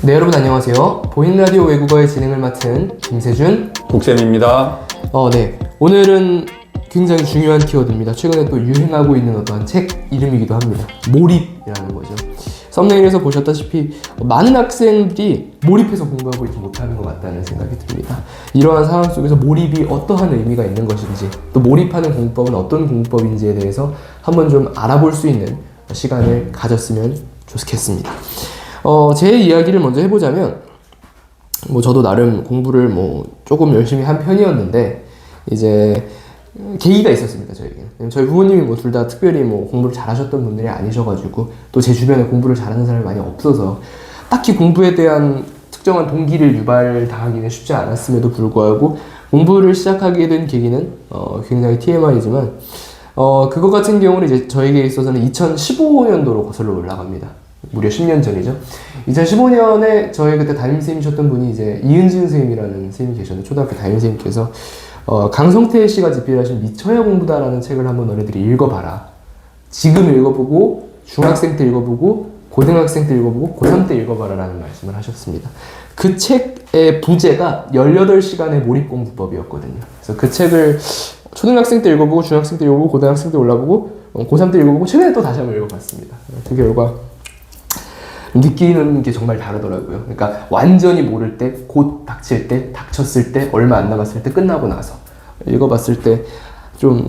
네, 여러분 안녕하세요. 보이는 라디오 외국어의 진행을 맡은 김세준 국쌤입니다. 네. 오늘은 굉장히 중요한 키워드입니다. 최근에 또 유행하고 있는 어떤 책 이름이기도 합니다. 몰입이라는 거죠. 썸네일에서 보셨다시피 많은 학생들이 몰입해서 공부하고 있지 못하는 것 같다는 생각이 듭니다. 이러한 상황 속에서 몰입이 어떠한 의미가 있는 것인지, 또 몰입하는 공부법은 어떤 공부법인지에 대해서 한번 좀 알아볼 수 있는 시간을 가졌으면 좋겠습니다. 제 이야기를 먼저 해보자면, 저도 나름 공부를 조금 열심히 한 편이었는데, 이제 계기가 있었습니다. 저에게는. 저희 부모님이 둘 다 특별히 공부를 잘하셨던 분들이 아니셔가지고, 또 제 주변에 공부를 잘하는 사람이 많이 없어서 딱히 공부에 대한 특정한 동기를 유발당하기는 쉽지 않았음에도 불구하고 공부를 시작하게 된 계기는 굉장히 TMI지만 그거 같은 경우는 이제 저에게 있어서는 2015년도로 거슬러 올라갑니다. 무려 10년 전이죠. 2015년에 저희 그때 담임선생님이셨던 분이 이제 이은진 선생님이라는 선생님이 계셨는데, 초등학교 담임선생님께서 강성태 씨가 집필하신 미쳐야 공부다라는 책을 한번 너네들이 읽어봐라. 지금 읽어보고 중학생 때 읽어보고 고등학생 때 읽어보고 고3 때 읽어봐라 라는 말씀을 하셨습니다. 그 책의 부제가 18시간의 몰입공부법이었거든요. 그래서 그 책을 초등학생 때 읽어보고 중학생 때 읽어보고 고등학생 때 올라보고 고3 때 읽어보고 최근에 또 다시 한번 읽어봤습니다. 그 결과 느끼는 게 정말 다르더라고요. 그러니까 완전히 모를 때, 곧 닥칠 때, 닥쳤을 때, 얼마 안 남았을 때, 끝나고 나서 읽어봤을 때 좀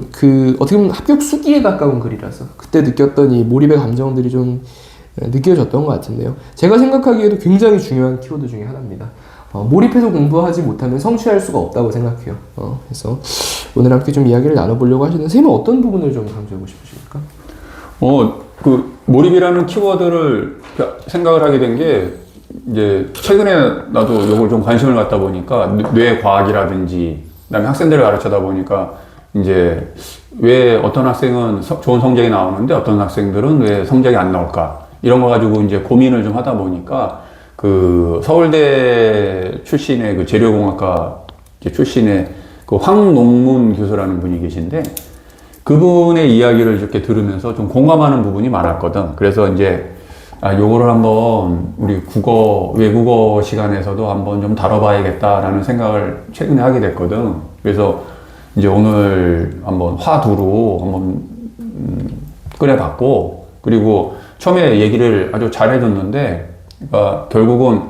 어떻게 보면 합격 수기에 가까운 글이라서 그때 느꼈던 이 몰입의 감정들이 좀 느껴졌던 것 같은데요. 제가 생각하기에도 굉장히 중요한 키워드 중에 하나입니다. 몰입해서 공부하지 못하면 성취할 수가 없다고 생각해요. 그래서 오늘 함께 좀 이야기를 나눠보려고 하시는데, 선생님은 어떤 부분을 좀 강조하고 싶으십니까? 몰입이라는 키워드를 생각을 하게 된 게, 이제, 최근에 나도 이걸 좀 관심을 갖다 보니까, 뇌과학이라든지, 그 다음에 학생들을 가르쳐다 보니까, 이제, 왜 어떤 학생은 좋은 성적이 나오는데 어떤 학생들은 왜 성적이 안 나올까? 이런 거 가지고 이제 고민을 좀 하다 보니까, 서울대 출신의 재료공학과 출신의 황농문 교수라는 분이 계신데, 그분의 이야기를 이렇게 들으면서 좀 공감하는 부분이 많았거든. 그래서 이제, 요거를 한번 우리 외국어 시간에서도 한번 좀 다뤄봐야겠다라는 생각을 최근에 하게 됐거든. 그래서 이제 오늘 한번 화두로 한번, 꺼내봤고, 그리고 처음에 얘기를 아주 잘 해줬는데, 그러니까 결국은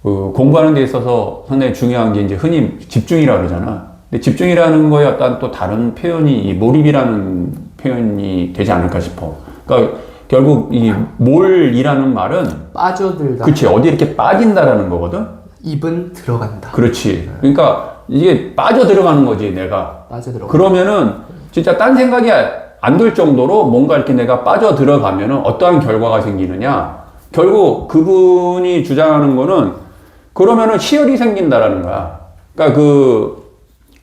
공부하는 데 있어서 상당히 중요한 게 이제 흔히 집중이라고 그러잖아. 근데 집중이라는 거에 어떤 또 다른 표현이 이 몰입이라는 표현이 되지 않을까 싶어. 그러니까 결국 이 몰이라는 말은 빠져들다. 그치, 어디 이렇게 빠진다라는 거거든? 입은 들어간다. 그렇지. 그러니까 이게 빠져 들어가는 거지, 내가. 빠져 들어간다. 그러면은 진짜 딴 생각이 안 들 정도로 뭔가 이렇게 내가 빠져 들어가면은 어떠한 결과가 생기느냐. 결국 그분이 주장하는 거는 그러면은 희열이 생긴다라는 거야. 그러니까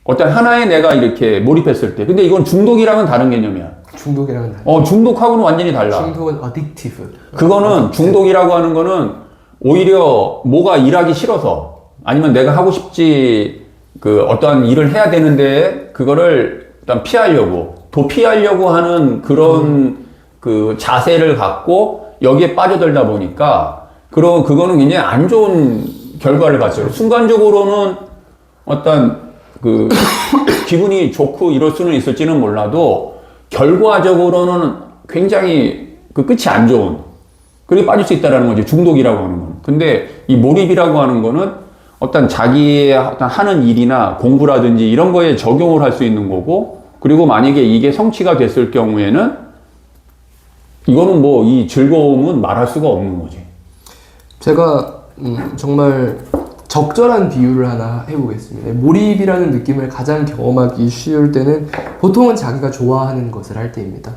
어떤 하나에 내가 이렇게 몰입했을 때. 근데 이건 중독이랑은 다른 개념이야. 중독이랑은 다른. 중독하고는 완전히 달라. 중독은 addictive. 그거는 중독이라고 하는 거는 오히려 뭐가 일하기 싫어서 아니면 내가 하고 싶지 어떠한 일을 해야 되는데 그거를 일단 피하려고 도피하려고 하는 그런 자세를 갖고 여기에 빠져들다 보니까 그거는 굉장히 안 좋은 결과를 갖죠. 순간적으로는 어떤 기분이 좋고 이럴 수는 있을지는 몰라도 결과적으로는 굉장히 끝이 안 좋은 그렇게 빠질 수 있다는 거지, 중독이라고 하는 건. 근데 이 몰입이라고 하는 거는 어떤 자기의 어떤 하는 일이나 공부라든지 이런 거에 적용을 할 수 있는 거고, 그리고 만약에 이게 성취가 됐을 경우에는 이거는 이 즐거움은 말할 수가 없는 거지. 제가 정말 적절한 비유를 하나 해보겠습니다. 몰입이라는 느낌을 가장 경험하기 쉬울 때는 보통은 자기가 좋아하는 것을 할 때입니다.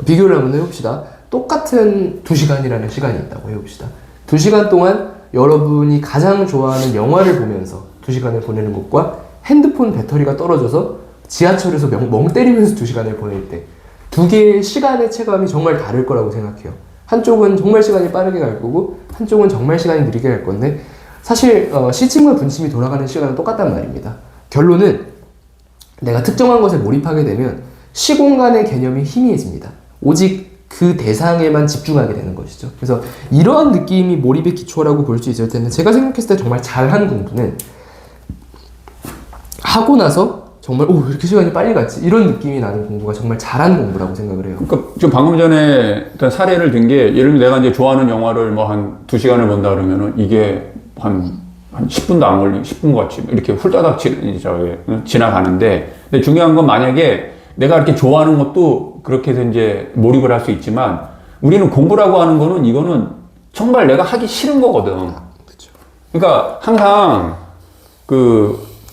비교를 한번 해봅시다. 똑같은 2시간이라는 시간이 있다고 해봅시다. 2시간 동안 여러분이 가장 좋아하는 영화를 보면서 2시간을 보내는 것과 핸드폰 배터리가 떨어져서 지하철에서 멍 때리면서 2시간을 보낼 때 두 개의 시간의 체감이 정말 다를 거라고 생각해요. 한쪽은 정말 시간이 빠르게 갈 거고 한쪽은 정말 시간이 느리게 갈 건데, 사실 시침과 분침이 돌아가는 시간은 똑같단 말입니다. 결론은 내가 특정한 것에 몰입하게 되면 시공간의 개념이 희미해집니다. 오직 그 대상에만 집중하게 되는 것이죠. 그래서 이러한 느낌이 몰입의 기초라고 볼 수 있을 텐데 제가 생각했을 때 정말 잘한 공부는 하고 나서 정말 오 이렇게 시간이 빨리 갔지 이런 느낌이 나는 공부가 정말 잘한 공부라고 생각을 해요. 그러니까 좀 방금 전에 일단 사례를 든 게 예를 들면 내가 이제 좋아하는 영화를 뭐 한 2시간을 본다 그러면은 이게 한 10분도 안 걸리고 10분 같이 이렇게 훌다닥 지나가는데 근데 중요한 건 만약에 내가 이렇게 좋아하는 것도 그렇게 해서 이제 몰입을 할 수 있지만 우리는 공부라고 하는 거는 이거는 정말 내가 하기 싫은 거거든. 그렇죠. 그러니까 항상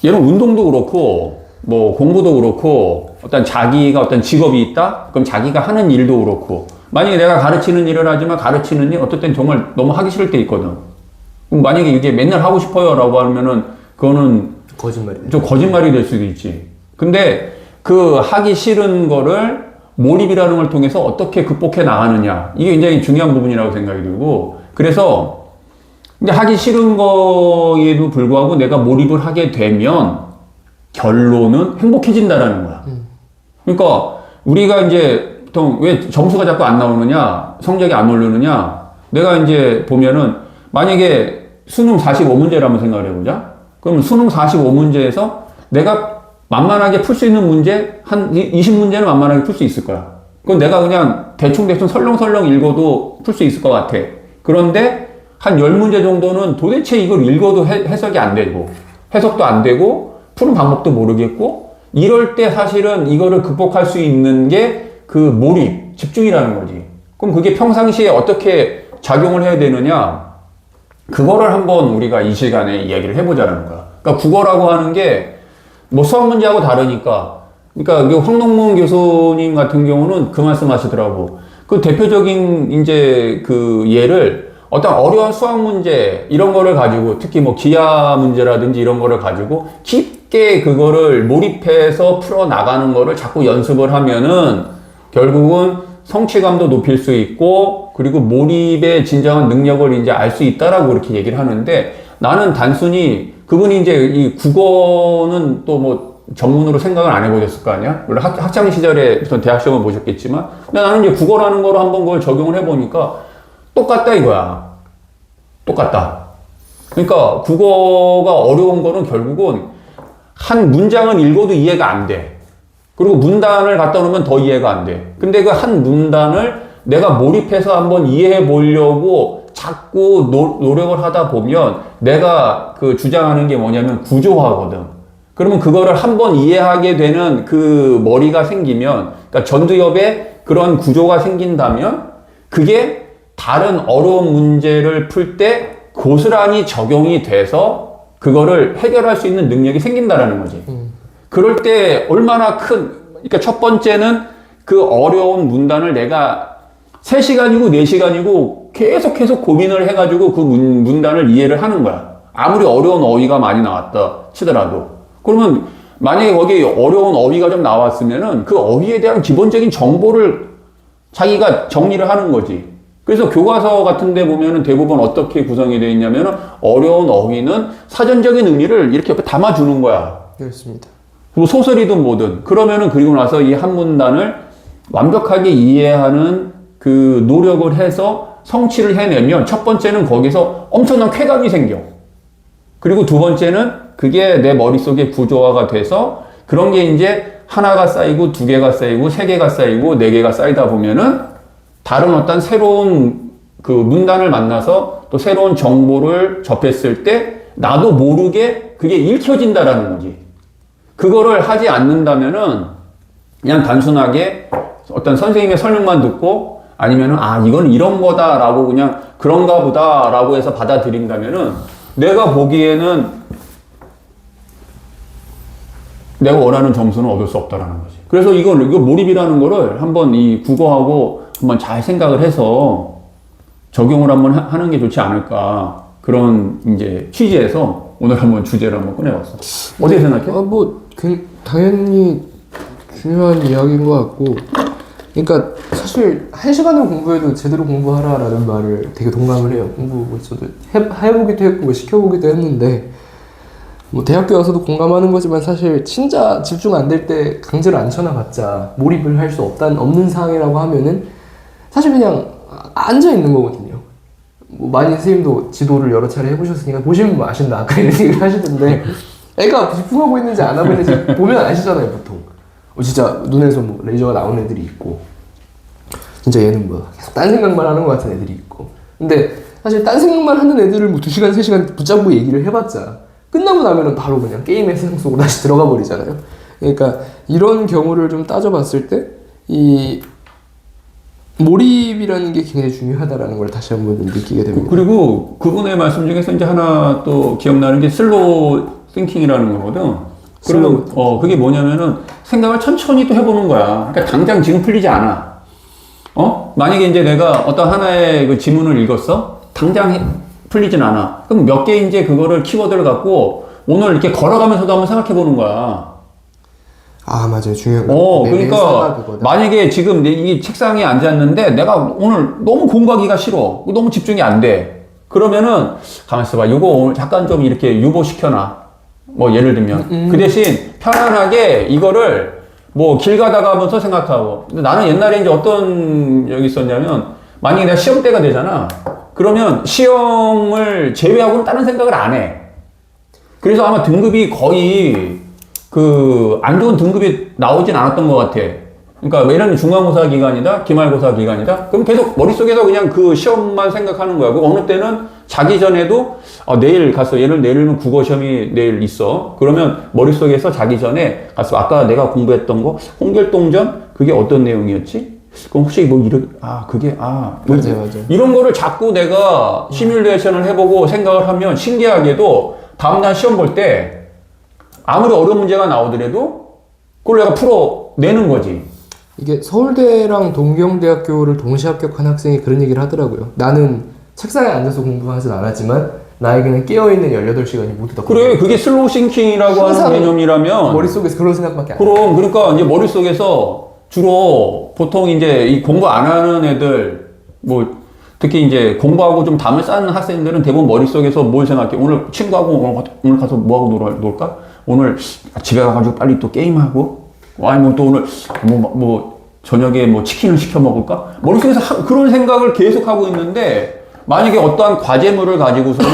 얘는 운동도 그렇고 뭐 공부도 그렇고 자기가 어떤 직업이 있다? 그럼 자기가 하는 일도 그렇고 만약에 내가 가르치는 일을 하지만 가르치는 일 어떨 땐 정말 너무 하기 싫을 때 있거든. 그럼 만약에 이게 맨날 하고 싶어요 라고 하면은 그거는 거짓말이에요. 좀 거짓말이 될 수도 있지. 근데 그 하기 싫은 거를 몰입이라는 걸 통해서 어떻게 극복해 나가느냐 이게 굉장히 중요한 부분이라고 생각이 들고 그래서 근데 하기 싫은 거에도 불구하고 내가 몰입을 하게 되면 결론은 행복해진다라는 거야. 그러니까 우리가 이제 보통 왜 점수가 자꾸 안 나오느냐, 성적이 안 오르느냐, 내가 이제 보면은 만약에 수능 45문제라고 생각을 해보자. 그러면 수능 45문제에서 내가 만만하게 풀 수 있는 문제 한 20문제는 만만하게 풀 수 있을 거야. 그건 내가 그냥 대충 설렁설렁 읽어도 풀 수 있을 것 같아. 그런데 한 10문제 정도는 도대체 이걸 읽어도 해석이 안 되고 해석도 안 되고 푸는 방법도 모르겠고 이럴 때 사실은 이거를 극복할 수 있는 게 그 몰입, 집중이라는 거지. 그럼 그게 평상시에 어떻게 작용을 해야 되느냐 그거를 한번 우리가 이 시간에 이야기를 해보자는 거야. 그러니까 국어라고 하는 게 뭐 수학 문제하고 다르니까 그러니까 황동문 교수님 같은 경우는 그 말씀 하시더라고. 그 대표적인 이제 그 예를 어떤 어려운 수학 문제 이런 거를 가지고 특히 뭐 기하 문제라든지 이런 거를 가지고 깊게 그거를 몰입해서 풀어 나가는 거를 자꾸 연습을 하면은 결국은 성취감도 높일 수 있고 그리고 몰입의 진정한 능력을 이제 알 수 있다라고 그렇게 얘기를 하는데 나는 단순히 그분이 이제 이 국어는 또 뭐 전문으로 생각을 안 해보셨을 거 아니야? 물론 학창 시절에 무슨 대학 시험을 보셨겠지만 근데 나는 이제 국어라는 거로 한번 그걸 적용을 해보니까 똑같다 이거야. 똑같다. 그러니까 국어가 어려운 거는 결국은 한 문장은 읽어도 이해가 안 돼. 그리고 문단을 갖다 놓으면 더 이해가 안 돼. 근데 그 한 문단을 내가 몰입해서 한번 이해해 보려고 자꾸 노력을 하다 보면 내가 그 주장하는 게 뭐냐면 구조화거든. 그러면 그거를 한번 이해하게 되는 그 머리가 생기면, 그러니까 전두엽에 그런 구조가 생긴다면 그게 다른 어려운 문제를 풀 때 고스란히 적용이 돼서 그거를 해결할 수 있는 능력이 생긴다라는 거지. 그럴 때 얼마나 그러니까 첫 번째는 그 어려운 문단을 내가 3시간이고 4시간이고 계속 고민을 해가지고 그 문단을 이해를 하는 거야. 아무리 어려운 어휘가 많이 나왔다 치더라도. 그러면 만약에 거기 어려운 어휘가 좀 나왔으면은 그 어휘에 대한 기본적인 정보를 자기가 정리를 하는 거지. 그래서 교과서 같은 데 보면은 대부분 어떻게 구성이 되어 있냐면은 어려운 어휘는 사전적인 의미를 이렇게 옆에 담아주는 거야. 그렇습니다. 뭐 소설이든 뭐든. 그러면은 그리고 나서 이 한 문단을 완벽하게 이해하는 그 노력을 해서 성취를 해내면 첫 번째는 거기서 엄청난 쾌감이 생겨. 그리고 두 번째는 그게 내 머릿속에 구조화가 돼서 그런 게 이제 하나가 쌓이고 2개가 쌓이고 3개가 쌓이고 4개가 쌓이다 보면은 다른 어떤 새로운 그 문단을 만나서 또 새로운 정보를 접했을 때 나도 모르게 그게 읽혀진다라는 거지. 그거를 하지 않는다면은 그냥 단순하게 어떤 선생님의 설명만 듣고 아니면은 이건 이런 거다라고 그냥 그런가 보다라고 해서 받아들인다면은 내가 보기에는 내가 원하는 점수는 얻을 수 없다라는 거지. 그래서 이거 몰입이라는 거를 한번 이 국어하고 한번 잘 생각을 해서 적용을 한번 하는 게 좋지 않을까. 그런 이제 취지에서 오늘 한번 주제를 한번 꺼내봤어. 어떻게 생각해? 당연히 중요한 이야기인 것 같고, 그러니까 사실 1시간을 공부해도 제대로 공부하라라는 말을 되게 동감을 해요. 공부 저도 해보기도 했고 시켜보기도 했는데 뭐 대학교 와서도 공감하는 거지만 사실 진짜 집중 안 될 때 강제로 앉혀놔봤자 몰입을 할 수 없는 상황이라고 하면은 사실 그냥 앉아 있는 거거든요. 뭐 많이 선생님도 지도를 여러 차례 해보셨으니까 보시면 뭐 아신다. 아까 이런 얘기를 하시던데 애가 집중하고 있는지 안 하고 있는지 보면 아시잖아요, 보통. 진짜 눈에서 뭐 레이저가 나오는 애들이 있고, 진짜 얘는 뭐 계속 딴 생각만 하는 것 같은 애들이 있고. 근데 사실 딴 생각만 하는 애들을 뭐 2시간, 3시간 붙잡고 얘기를 해봤자 끝나고 나면은 바로 그냥 게임의 세상 속으로 다시 들어가 버리잖아요. 그러니까 이런 경우를 좀 따져봤을 때 이 몰입이라는 게 굉장히 중요하다라는 걸 다시 한번 좀 느끼게 됩니다. 그리고 그분의 말씀 중에서 이제 하나 또 기억나는 게 슬로우 띵킹이라는 거거든. 그러면 그게 뭐냐면은 생각을 천천히 또 해보는 거야. 그러니까 당장 지금 풀리지 않아. 만약에 이제 내가 어떤 하나의 그 지문을 읽었어? 당장 풀리진 않아. 그럼 몇 개 이제 그거를 키워드를 갖고 오늘 이렇게 걸어가면서도 한번 생각해 보는 거야. 아, 맞아요. 중요한 거. 그러니까 만약에 지금 이 책상에 앉았는데 내가 오늘 너무 공부하기가 싫어. 너무 집중이 안 돼. 그러면은 가만 있어봐. 요거 오늘 잠깐 좀 이렇게 유보시켜놔. 뭐 예를 들면 그 대신 편안하게 이거를 뭐 길 가다가 하면서 생각하고. 근데 나는 옛날에 이제 어떤 적이 있었냐면 만약에 내가 시험 때가 되잖아. 그러면 시험을 제외하고는 다른 생각을 안 해. 그래서 아마 등급이 거의 안 좋은 등급이 나오진 않았던 것 같아. 그러니까 얘는 중간고사 기간이다, 기말고사 기간이다. 그럼 계속 머릿속에서 그냥 그 시험만 생각하는 거야. 그 어느 때는 자기 전에도 내일 가서 내일은 국어 시험이 내일 있어. 그러면 머릿속에서 자기 전에 가서 아까 내가 공부했던 거 홍길동전 그게 어떤 내용이었지? 그럼 혹시 뭐 맞아요. 이런 거를 자꾸 내가 시뮬레이션을 해보고 생각을 하면 신기하게도 다음날 시험 볼 때 아무리 어려운 문제가 나오더라도 그걸 내가 풀어내는 거지. 이게 서울대랑 동경대학교를 동시에 합격한 학생이 그런 얘기를 하더라고요. 나는 책상에 앉아서 공부하진 않았지만 나에게는 깨어있는 18시간이 모두 다 그래, 그게 슬로우 싱킹이라고 하는 개념이라면 머릿속에서 그런 생각밖에 안 그럼 그러니까 이제 머릿속에서 주로 보통 이제 이 공부 안 하는 애들 뭐 특히 이제 공부하고 좀 담을 쌓는 학생들은 대부분 머릿속에서 뭘 생각해? 오늘 친구하고 오늘 가서 뭐하고 놀까? 오늘 집에 가가지고 빨리 또 게임하고 아니면 또 오늘 저녁에 뭐 치킨을 시켜 먹을까? 머릿속에서 그런 생각을 계속 하고 있는데 만약에 어떠한 과제물을 가지고서는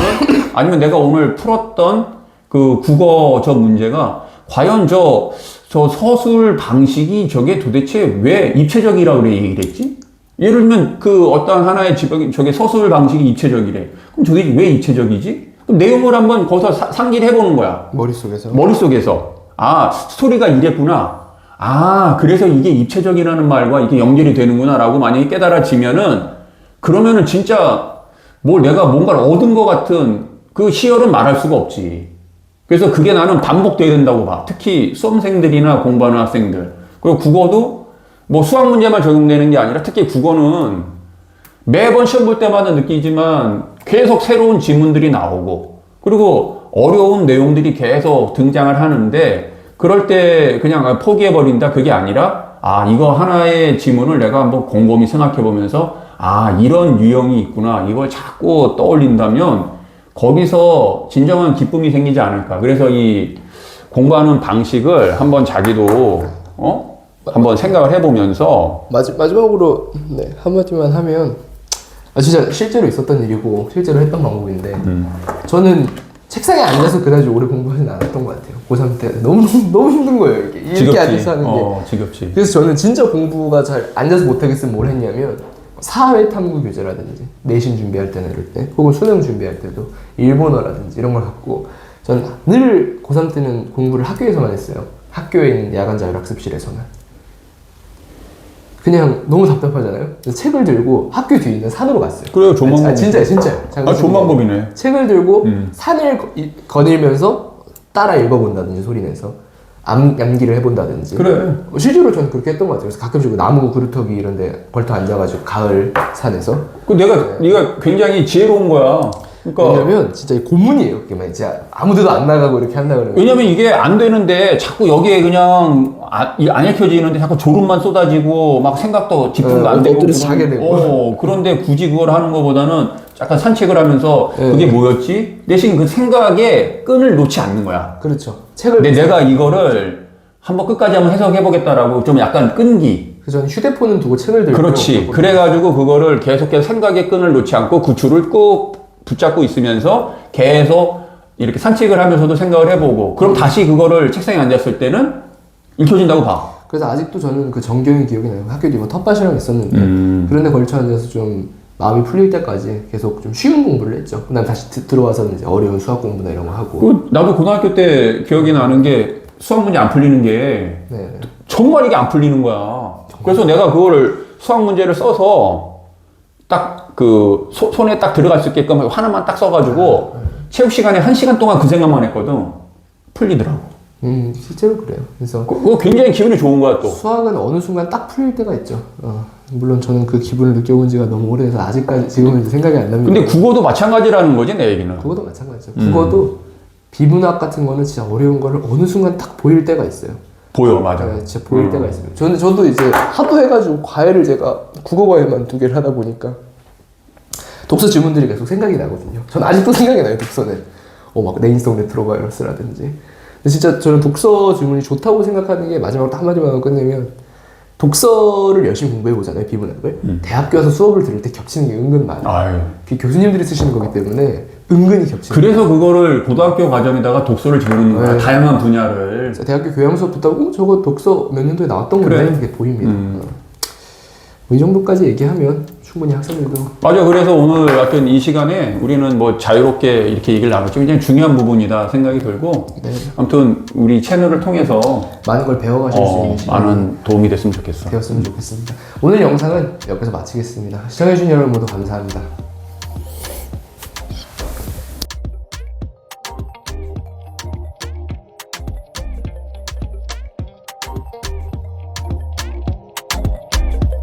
아니면 내가 오늘 풀었던 그 국어 저 문제가 과연 저 서술 방식이 저게 도대체 왜 입체적이라고 그래 얘기를 했지? 예를 들면 그 어떠한 하나의 저게 서술 방식이 입체적이래. 그럼 저게 왜 입체적이지? 그럼 내용을 한번 거기서 상기를 해보는 거야. 머릿속에서. 아, 스토리가 이랬구나. 아, 그래서 이게 입체적이라는 말과 이게 연결이 되는구나 라고 만약에 깨달아지면은 그러면은 진짜 내가 뭔가를 얻은 것 같은 그 희열은 말할 수가 없지. 그래서 그게 나는 반복돼야 된다고 봐. 특히 수험생들이나 공부하는 학생들. 그리고 국어도 수학 문제만 적용되는 게 아니라 특히 국어는 매번 시험 볼 때마다 느끼지만 계속 새로운 지문들이 나오고 그리고 어려운 내용들이 계속 등장을 하는데 그럴 때 그냥 포기해버린다 그게 아니라 이거 하나의 지문을 내가 한번 곰곰이 생각해 보면서 이런 유형이 있구나 이걸 자꾸 떠올린다면 거기서 진정한 기쁨이 생기지 않을까. 그래서 이 공부하는 방식을 한번 자기도 한번 생각을 해보면서 마지막으로 한마디만 하면 진짜 실제로 있었던 일이고 실제로 했던 방법인데 저는 책상에 앉아서 그다지 오래 공부하진 않았던 것 같아요. 고3 때 너무 힘든 거예요. 이렇게 앉아서 하는 게. 지겹지. 그래서 저는 진짜 공부가 잘 앉아서 못하겠으면 뭘 했냐면 사회탐구 교재라든지 내신 준비할 때나 이럴 때 혹은 수능 준비할 때도 일본어라든지 이런 걸 갖고 저는 늘 고3 때는 공부를 학교에서만 했어요. 학교에 있는 야간 자율학습실에서만. 그냥 너무 답답하잖아요. 그래서 책을 들고 학교 뒤에 있는 산으로 갔어요. 그래요, 좋은 방법이네. 진짜요. 좋은 방법이네. 책을 들고 산을 거닐면서 따라 읽어본다든지 소리내서 암기를 해본다든지. 그래. 실제로 저는 그렇게 했던 것 같아요. 그래서 가끔씩 나무 그루터기 이런데 걸터 앉아가지고 가을 산에서. 네가 굉장히 지혜로운 거야. 그러니까 왜냐면 진짜 고문이에요. 그게 막 진짜 아무데도 안 나가고 이렇게 한다 그러면. 왜냐면 이게 안 되는데 자꾸 여기에 그냥 안 읽혀지는데 자꾸 졸음만 쏟아지고 막 생각도 집중도 안 되고 엎드려서 자게 되고. 그런데 굳이 그걸 하는 것보다는 약간 산책을 하면서 그게 뭐였지? 대신 그 생각에 끈을 놓지 않는 거야. 그렇죠. 근데 내가 이거를 한번 끝까지 한번 해석해 보겠다라고 좀 약간 끈기. 그래서 저는 휴대폰은 두고 책을 들고 그렇지. 그래가지고 그거를 계속해서 생각의 끈을 놓지 않고 그 줄을 꾹 붙잡고 있으면서 계속 이렇게 산책을 하면서도 생각을 해보고 그럼 다시 그거를 책상에 앉았을 때는 읽혀진다고 봐. 그래서 아직도 저는 그 전경이 기억이 나요. 학교 뒤에 뭐 텃밭이랑 있었는데 그런 데 걸쳐 앉아서 좀 마음이 풀릴 때까지 계속 좀 쉬운 공부를 했죠. 그다음 다시 들어와서는 이제 어려운 수학 공부나 이런 거 하고. 나도 고등학교 때 기억이 나는 게 수학 문제 안 풀리는 게 네. 정말 이게 안 풀리는 거야. 그래서 내가 그거를 수학 문제를 써서 딱 그 손에 딱 들어갈 수 있게끔 하나만 딱 써가지고 체육 시간에 1시간 동안 그 생각만 했거든. 풀리더라고. 실제로 그래요. 그래서 그거 굉장히 기분이 좋은 거야 또. 수학은 어느 순간 딱 풀릴 때가 있죠. 물론 저는 그 기분을 느껴본 지가 너무 오래돼서 아직까지 지금은 이제 생각이 안 납니다. 근데 국어도 마찬가지라는 거지 내 얘기는. 국어도 마찬가지죠. 국어도 비문학 같은 거는 진짜 어려운 거를 어느 순간 딱 보일 때가 있어요. 보여, 맞아. 네, 진짜 보일 때가 있어요. 저도 이제 하도 해가지고 과외를 제가 국어 과외만 2개를 하다 보니까 독서 지문들이 계속 생각이 나거든요. 전 아직도 생각이 나요, 독서는. 막 내인성 레트로바이러스라든지. 근데 진짜 저는 독서 지문이 좋다고 생각하는 게 마지막으로 딱 한마디만 하고 끝내면 독서를 열심히 공부해보잖아요, 비문학을. 대학교 와서 수업을 들을 때 겹치는 게 은근 많아요. 아유. 그게 교수님들이 쓰시는 거기 때문에 은근히 겹치는 그래서 그거를 고등학교 과정에다가 독서를 집어넣는 거야. 네. 다양한 분야를. 대학교 교양 수업 듣다가 저거 독서 몇 년도에 나왔던 건데 그래. 그게 보입니다. 이 정도까지 얘기하면 충분히 학생들도 맞아. 그래서 오늘 하여튼 이 시간에 우리는 뭐 자유롭게 이렇게 얘기를 나눴죠. 굉장히 중요한 부분이다 생각이 들고. 네. 아무튼 우리 채널을 통해서 많은 걸 배워가실 수 있는 시간이 많은 도움이 됐으면 좋겠어. 되었으면 좋겠습니다. 오늘 영상은 여기서 마치겠습니다. 시청해주신 여러분 모두 감사합니다.